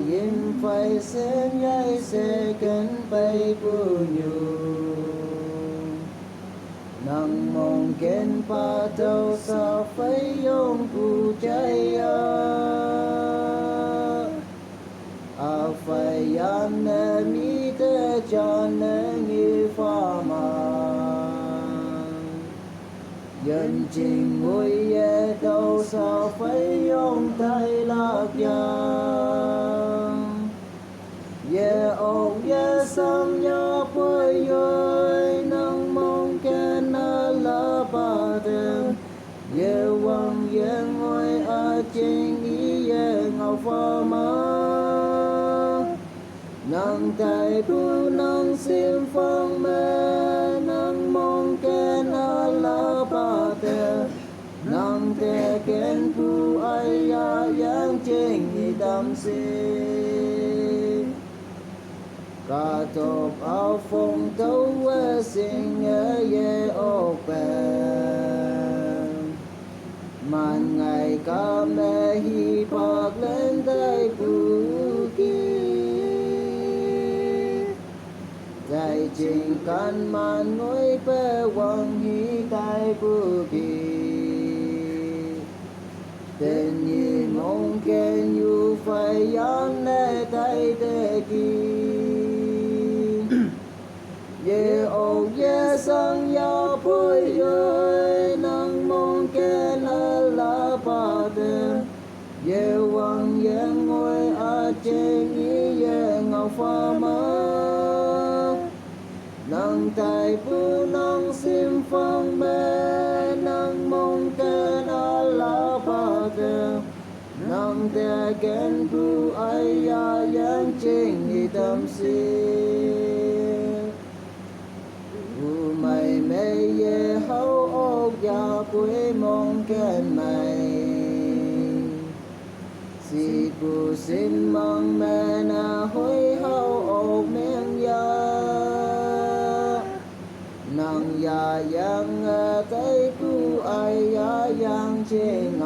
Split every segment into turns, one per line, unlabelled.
yên phải shinyei sẽ cần phei bu nhu nang mong kiến pa đâu sao phải yong bu trái phải ăn mi te cho nên như pha mà dân trình ngôi ye đâu sao phải yong tay lạc giang ye ông ye sang nhớ bơi yơi nang mong ken la ba de ye wang ye ngôi trình ý ye ngao pha ma nang tai bu nang sim phong me nang mong ken la ba te nang te ken bu ai ya yang ching ni dam si ca top áo phong tấu quê sinh ye ô bèn màn ngày ca mê hi bạc lên tay bu ki đại trình can man ngôi bê quang hi tay bu ki tên nhi mong kên yu phải yan nê tay tê ki ye ô ye sang ya bơi ơi nang mong kên la ba de ye wang ye ngôi trên ý ye ngao pha ma nang tai bu nang sim phong me nang mong ken la ba de nang te ken bu ai ya yang ching ni tâm si u mày mê ye hậu ốc ya quê mong ken mày si bu sim mang me na hoi hậu ốc men ya nang ya yang tay ku ai ya yang ching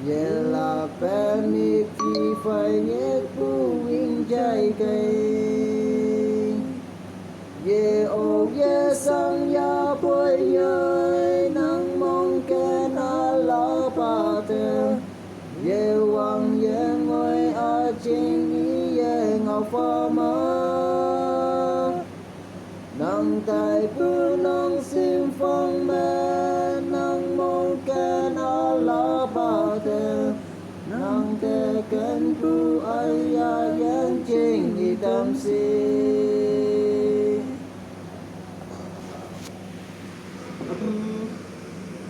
ye la pe mi ki phải nhét bu wing jai cây ye ô ye sang ya bơi ơi nang mong ken la ba te ye wang ye ngôi trên ý ye ngao pha ma nang tai bu nang sim phong me nang mong ken la ba te nang te ken bu ai ya yang ching ni tâm si